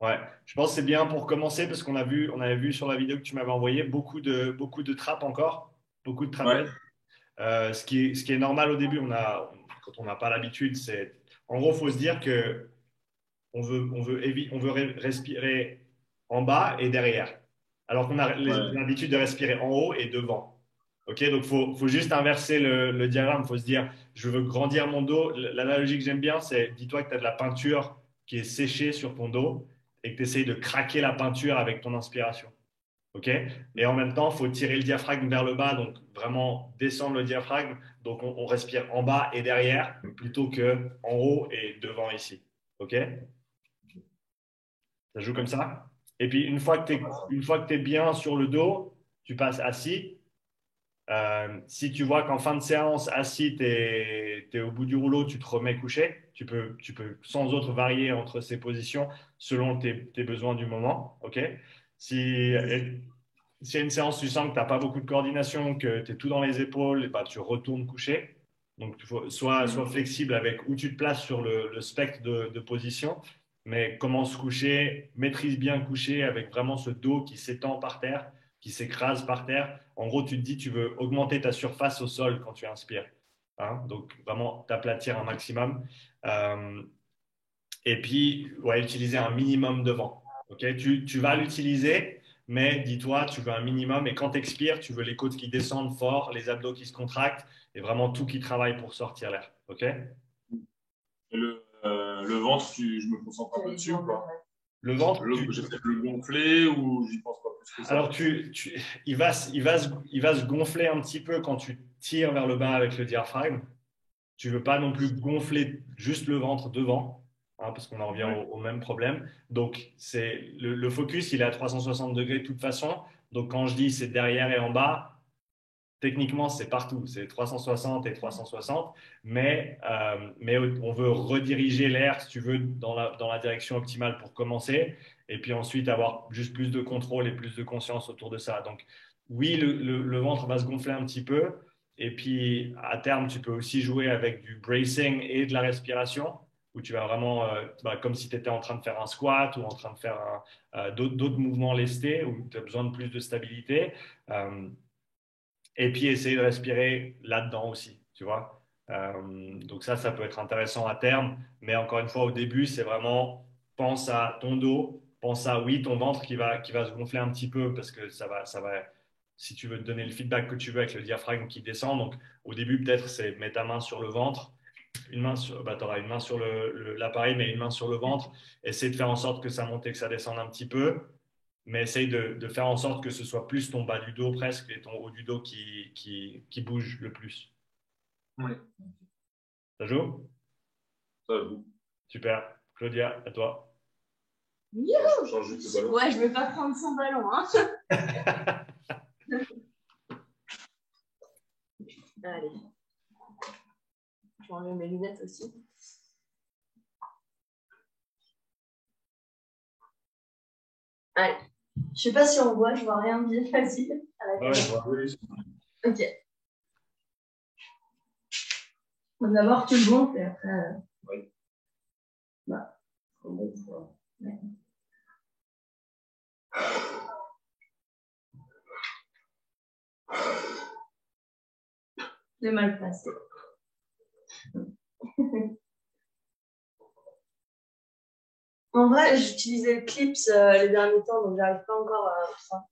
Ouais, je pense que c'est bien pour commencer parce on avait vu sur la vidéo que tu m'avais envoyé beaucoup de trappes encore, beaucoup de trapèzes. Ouais. Ce qui est normal au début, quand on n'a pas l'habitude, c'est en gros, il faut se dire que on veut respirer en bas et derrière, alors qu'on a Ouais. l'habitude de respirer en haut et devant. Ok, donc faut juste inverser le diagramme. Il faut se dire, je veux grandir mon dos. L'analogie que j'aime bien, c'est dis-toi que tu as de la peinture qui est séchée sur ton dos et que tu essayes de craquer la peinture avec ton inspiration. Ok, et en même temps, il faut tirer le diaphragme vers le bas, donc vraiment descendre le diaphragme. Donc on respire en bas et derrière plutôt que en haut et devant ici. Ok, ça joue comme ça. Et puis une fois que tu es bien sur le dos, tu passes assis. Si tu vois qu'en fin de séance, assis, tu es au bout du rouleau, tu te remets couché. Tu peux sans autre varier entre ces positions selon tes besoins du moment. Ok, si, s'il y a une séance, tu sens que tu n'as pas beaucoup de coordination, que tu es tout dans les épaules, bah, tu retournes coucher. Donc, sois flexible avec où tu te places sur le spectre de position, mais commence coucher, maîtrise bien coucher avec vraiment ce dos qui s'étend par terre, qui s'écrase par terre. En gros, tu te dis, tu veux augmenter ta surface au sol quand tu inspires. Hein, donc, vraiment t'aplatir un maximum. Euh, et puis, ouais, utiliser un minimum de vent. Okay, tu vas l'utiliser, mais dis-toi, tu veux un minimum. Et quand tu expires, tu veux les côtes qui descendent fort, les abdos qui se contractent et vraiment tout qui travaille pour sortir l'air. Ok. Et le ventre, je me concentre un peu dessus ou pas? Le ventre, J'essaie de le gonfler ou j'y pense pas plus que ça? alors il va se gonfler un petit peu quand tu tires vers le bas avec le diaphragme. Tu veux pas non plus gonfler juste le ventre devant, hein, parce qu'on en revient Ouais. au même problème. Donc, le focus, il est à 360 degrés de toute façon. Donc, quand je dis c'est derrière et en bas, techniquement, c'est partout. C'est 360 et 360. Mais on veut rediriger l'air, si tu veux, dans la direction optimale pour commencer. Et puis ensuite, avoir juste plus de contrôle et plus de conscience autour de ça. Donc, oui, le ventre va se gonfler un petit peu. Et puis, à terme, tu peux aussi jouer avec du bracing et de la respiration, où tu vas vraiment, comme si tu étais en train de faire un squat ou en train de faire d'autres mouvements lestés, où tu as besoin de plus de stabilité. Et puis, essayer de respirer là-dedans aussi. tu vois. Donc ça peut être intéressant à terme. Mais encore une fois, au début, c'est vraiment pense à ton dos, pense à oui, ton ventre qui va se gonfler un petit peu parce que ça va, si tu veux te donner le feedback que tu veux avec le diaphragme qui descend. Donc au début, peut-être, c'est mettre ta main sur le ventre, tu auras une main sur l'appareil, mais une main sur le ventre. Essaye de faire en sorte que ça monte et que ça descende un petit peu. Mais essaye de faire en sorte que ce soit plus ton bas du dos presque et ton haut du dos qui bouge le plus. Oui, Ça joue? ça joue. Super. Claudia, à toi. Youhou. Change juste le ballon. Ouais, je vais pas prendre son ballon, hein. Allez. Je vais enlever mes lunettes aussi. Allez. Je sais pas si on voit, je vois rien bien facile. Ouais, je vois. Oui, Ok. D'abord, tu le gonfles et après. Oui. Bah, bon, ouais. C'est mal placé. En vrai, j'utilisais le clips les derniers temps, donc j'arrive pas encore à ça.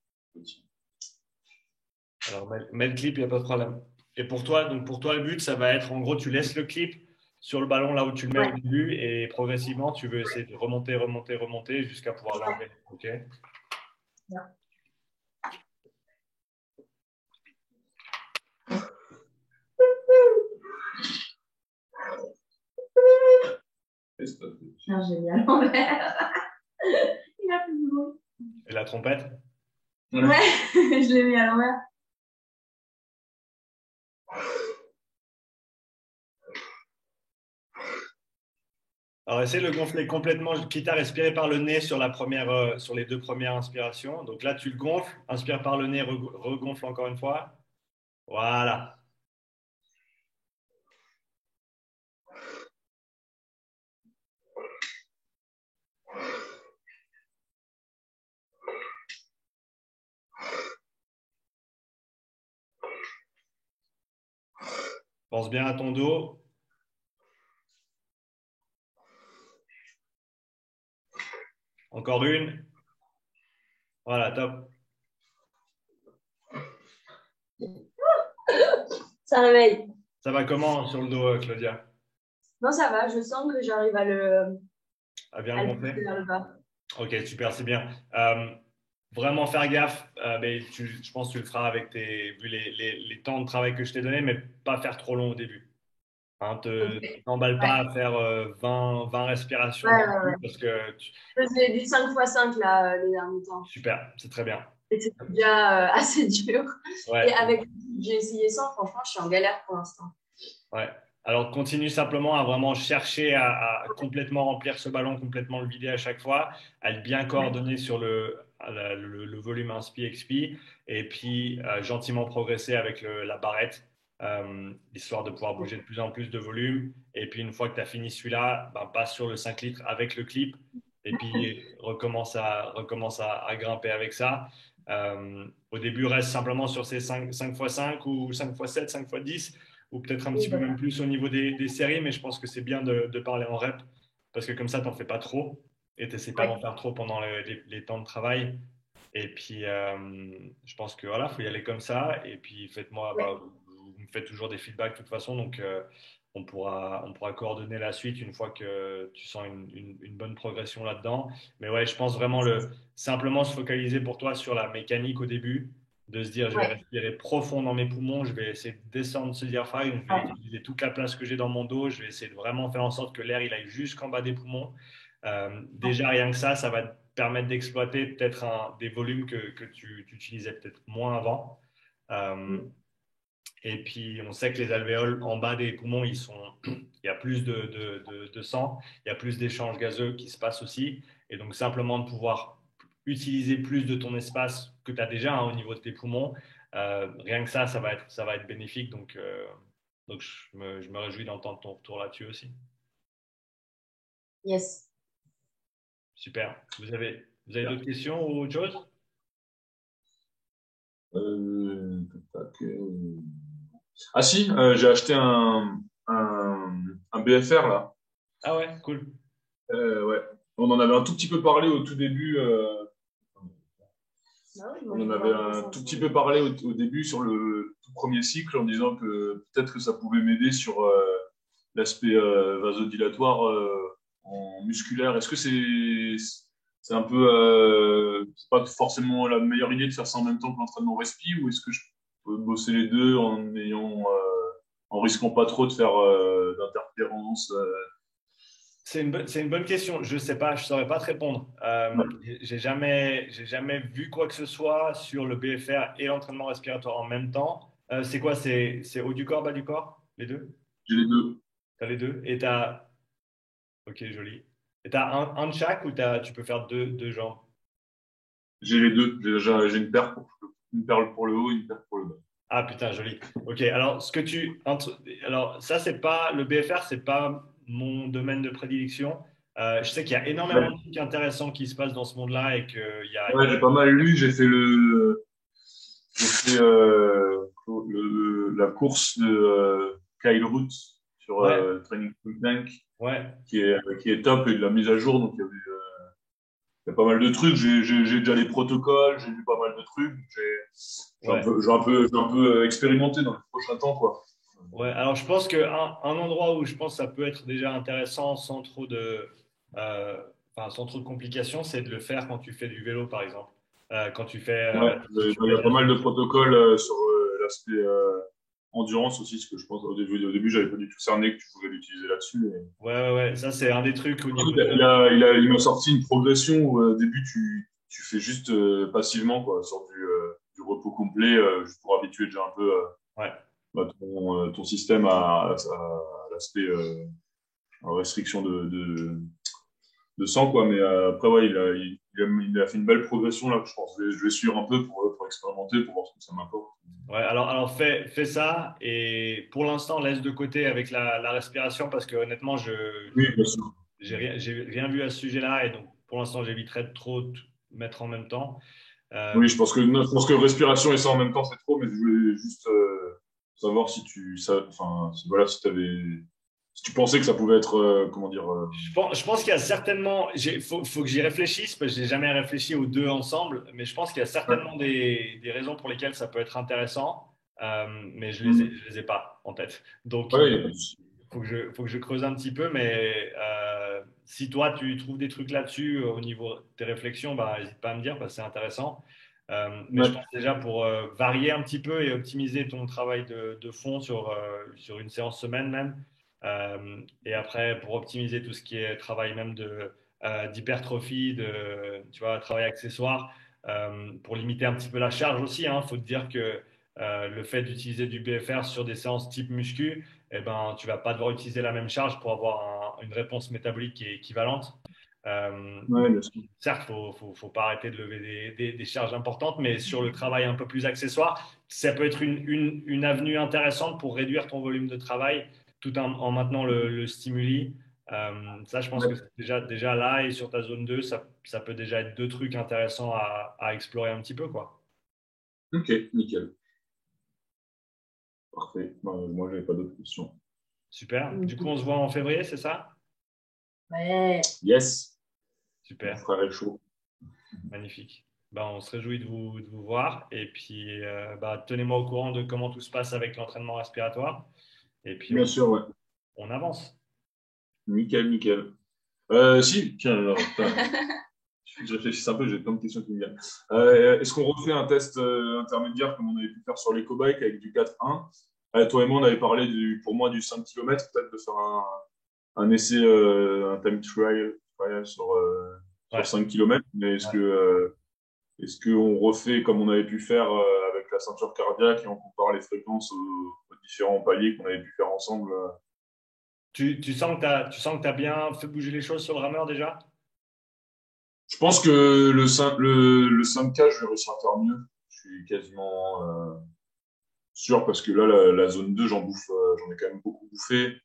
Alors, mets le clip, il n'y a pas de problème. Et pour toi, le but, ça va être, en gros, tu laisses le clip sur le ballon là où tu le mets Ouais. au début et progressivement, tu veux essayer de remonter, remonter, remonter jusqu'à pouvoir l'enlever. OK? Bien. Ah, génial. Il a fait du bruit. Et la trompette? Ouais, je l'ai mis à l'envers. Alors, essaie de le gonfler complètement, quitte à respirer par le nez sur les deux premières inspirations. Donc là, tu le gonfles, inspire par le nez, regonfle encore une fois. Voilà. Pense bien à ton dos. Encore une. Voilà, top. Ça réveille. Ça va comment sur le dos, Claudia? Non, ça va, je sens que j'arrive À bien à le le pousser gonfler? vers le bas. Ok, super, c'est bien. Vraiment faire gaffe, mais je pense que tu le feras avec vu les temps de travail que je t'ai donnés, mais pas faire trop long au début. Hein, Ok. t'emballe Ouais. pas à faire 20 Ouais, respirations d'un ouais, coup ouais. parce que Je faisais du 5x5 là, les derniers temps. super, c'est très bien. Et c'était déjà assez dur. Et Ouais, avec, j'ai essayé sans, franchement, je suis en galère pour l'instant. ouais. Alors continue simplement à vraiment chercher à complètement remplir ce ballon, complètement le vider à chaque fois, à être bien Ouais. coordonné sur le volume inspi-expi et puis gentiment progresser avec la barrette, histoire de pouvoir bouger de plus en plus de volume. Et puis une fois que tu as fini celui-là, ben, passe sur le 5 litres avec le clip et puis recommence à grimper avec ça. Au début, reste simplement sur ces 5x5 ou 5x7, 5x10 ou peut-être un Oui, petit peu même d'accord. plus au niveau des séries, mais je pense que c'est bien de parler en rep parce que comme ça, tu n'en fais pas trop et tu n'essaies pas Ouais. d'en faire trop pendant les temps de travail. Et puis, je pense que voilà, faut y aller comme ça. Et puis, faites-moi, Ouais. bah, vous me faites toujours des feedbacks de toute façon, donc on pourra coordonner la suite une fois que tu sens une bonne progression là-dedans. Mais ouais, je pense vraiment simplement se focaliser pour toi sur la mécanique au début, de se dire je vais Ouais. respirer profond dans mes poumons, je vais essayer de descendre ce diaphragme, je vais Ouais. utiliser toute la place que j'ai dans mon dos, je vais essayer de vraiment faire en sorte que l'air il aille jusqu'en bas des poumons. Déjà rien que ça va te permettre d'exploiter peut-être des volumes que tu utilisais peut-être moins avant. Euh, Mm. et puis, on sait que les alvéoles en bas des poumons, il y a plus de sang, il y a plus d'échanges gazeux qui se passent aussi. Et donc, simplement de pouvoir utiliser plus de ton espace que tu as déjà au niveau de tes poumons, rien que ça va être bénéfique. Donc je me réjouis d'entendre ton retour là-dessus aussi. Yes. Super. Vous avez d'autres questions ou autre chose? Euh, tac, Ah si, j'ai acheté un BFR là. Ah ouais, cool. Ouais. On en avait un tout petit peu parlé au tout début. Ah oui, moi, On je en vais avait voir de quoi un ça tout petit ressemble. peu parlé au début sur le tout premier cycle en disant que peut-être que ça pouvait m'aider sur l'aspect vasodilatoire en musculaire. Est-ce que c'est un peu c'est pas forcément la meilleure idée de faire ça en même temps que l'entraînement respi ou est-ce que je peux bosser les deux en ayant en risquant pas trop de faire d'interférences C'est une bonne question. Je sais pas, je saurais pas te répondre. J'ai jamais vu quoi que ce soit sur le BFR et l'entraînement respiratoire en même temps. C'est quoi? C'est haut du corps, bas du corps? Les deux? J'ai les deux. T'as les deux? Et t'as. Ok, joli. Et t'as un de chaque ou tu peux faire deux jambes? J'ai les deux. J'ai une paire pour le haut, une paire pour le bas. Ah putain, joli. Ok, alors alors ça c'est pas le BFR, c'est pas mon domaine de prédilection. Je sais qu'il y a énormément de trucs intéressants qui se passent dans ce monde-là et Ouais, j'ai pas mal lu. J'ai fait la course de Kyle Root sur ouais, Training Think Tank, ouais, qui est top et de la mise à jour. Donc il y a pas mal de trucs. J'ai déjà les protocoles, j'ai lu pas mal de trucs. ouais, J'ai un peu expérimenté dans les prochains temps, quoi. ouais. Alors je pense un endroit où je pense que ça peut être déjà intéressant sans trop euh, sans trop de complications, c'est de le faire quand tu fais du vélo, par exemple. Quand tu fais, Ouais, si tu il y fais a de la pas mal de protocoles sur l'aspect endurance aussi, ce que je pense au début, j'avais pas du tout cerné que tu pouvais l'utiliser là-dessus. Ouais, ouais, ouais. Ça c'est un des trucs au niveau de. Il m'a sorti une progression où au début, tu fais juste passivement, quoi, sur du repos complet, juste pour habituer déjà un peu Ouais. ton système à l'aspect restriction de sang, quoi. Mais après, ouais, il a fait une belle progression, là, que je pense. Je vais suivre un peu pour expérimenter, pour voir ce que ça m'apporte. Ouais, alors fais ça et pour l'instant laisse de côté avec la respiration parce que honnêtement Oui, bien sûr. j'ai rien vu à ce sujet-là et donc pour l'instant j'éviterai de trop tout mettre en même temps. Oui, Euh, je pense que respiration et ça en même temps, c'est trop, mais je voulais juste savoir enfin, voilà, si tu pensais que ça pouvait être, comment dire, je pense qu'il y a certainement, faut que j'y réfléchisse parce que j'ai jamais réfléchi aux deux ensemble, mais je pense qu'il y a certainement ouais. des raisons pour lesquelles ça peut être intéressant, mais Mm. je les ai pas en tête. Donc Ouais, il y a pas de souci. faut que je creuse un petit peu, mais si toi tu trouves des trucs là-dessus au niveau de tes réflexions, bah, n'hésite pas à me dire parce que c'est intéressant. Mais je Ouais. pense déjà pour varier un petit peu et optimiser ton travail de fond sur une séance semaine même. Et après, pour optimiser tout ce qui est travail même d'hypertrophie, tu vois, travail accessoire, pour limiter un petit peu la charge aussi. Il faut te dire que le fait d'utiliser du BFR sur des séances type muscu, eh ben, tu vas pas devoir utiliser la même charge pour avoir une réponse métabolique qui est équivalente. Ouais, bien sûr. Certes, faut pas arrêter de lever des charges importantes, mais sur le travail un peu plus accessoire, ça peut être une avenue intéressante pour réduire ton volume de travail tout en maintenant le stimuli. Ça, je pense que Ouais. c'est déjà là et sur ta zone 2, ça peut déjà être deux trucs intéressants à explorer un petit peu, quoi. Ok, nickel. Parfait. Moi, j'avais pas d'autres questions. Super. Du coup, Mhm. on se voit en février, c'est ça? Ouais. Yes, mon Super. frère est chaud. Magnifique. Ben, on se réjouit de vous voir et puis bah, tenez-moi au courant de comment tout se passe avec l'entraînement respiratoire et puis Bien sûr, ouais. on avance. Nickel, nickel. Si, tiens, alors, je réfléchis un peu, j'ai plein de questions qui me viennent. Est-ce qu'on refait un test intermédiaire comme on avait pu faire sur l'éco-bike avec du 4-1? Toi et moi, on avait parlé pour moi du 5 km, peut-être de faire un essai, un time trial sur Ouais. 5 km. Mais Ouais. est-ce qu'on refait comme on avait pu faire avec la ceinture cardiaque et on compare les fréquences aux différents paliers qu'on avait pu faire ensemble? Tu sens que tu bien fait bouger les choses sur le rameur déjà? Je pense que le 5K, je vais réussir à faire mieux. Je suis quasiment sûr parce que là, la zone 2, j'en ai quand même beaucoup bouffé.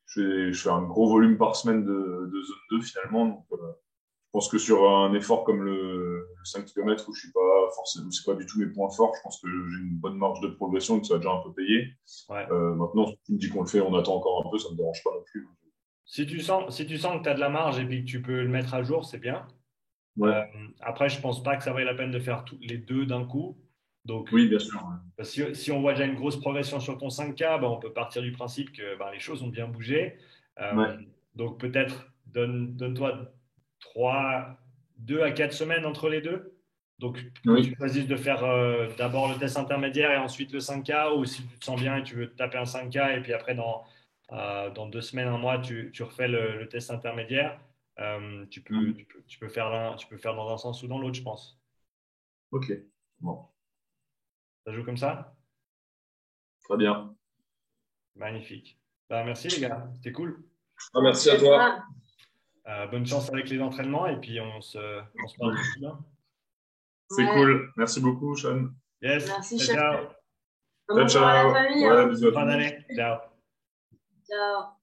Je fais un gros volume par semaine de zone 2 finalement. Donc, pense que sur un effort comme le 5 km où je suis pas forcément, c'est pas du tout mes points forts, je pense que j'ai une bonne marge de progression et que ça a déjà un peu payé. Ouais. Maintenant, si tu me dis qu'on le fait, on attend encore un peu, ça me dérange pas non plus. Si tu sens que tu as de la marge et puis que tu peux le mettre à jour, c'est bien. Ouais. Après, je pense pas que ça vaille la peine de faire les deux d'un coup. Donc, Oui, bien sûr. si on voit déjà une grosse progression sur ton 5K, ben, on peut partir du principe que ben, les choses ont bien bougé. Ouais. Donc, peut-être donne-toi 2 à 4 semaines entre les deux. Donc, que Oui. tu choisisses de faire d'abord le test intermédiaire et ensuite le 5K, ou si tu te sens bien et tu veux te taper un 5K, et puis après, dans 2 semaines, un mois, tu refais le test intermédiaire. Mm. Tu peux faire dans un sens ou dans l'autre, je pense. Ok. Bon. Ça joue comme ça? Très bien. Magnifique. Bah, merci les gars, c'était cool. Merci à toi. Bonne chance avec les entraînements et puis on se parle d'ici là. C'est Ouais. cool. Merci beaucoup, Sean. Yes, Merci, ciao, chef. ciao. Un Ciao, bonjour à la ciao. famille. Ouais, Hein. bisous à Fin tous. d'année. Ciao. Ciao.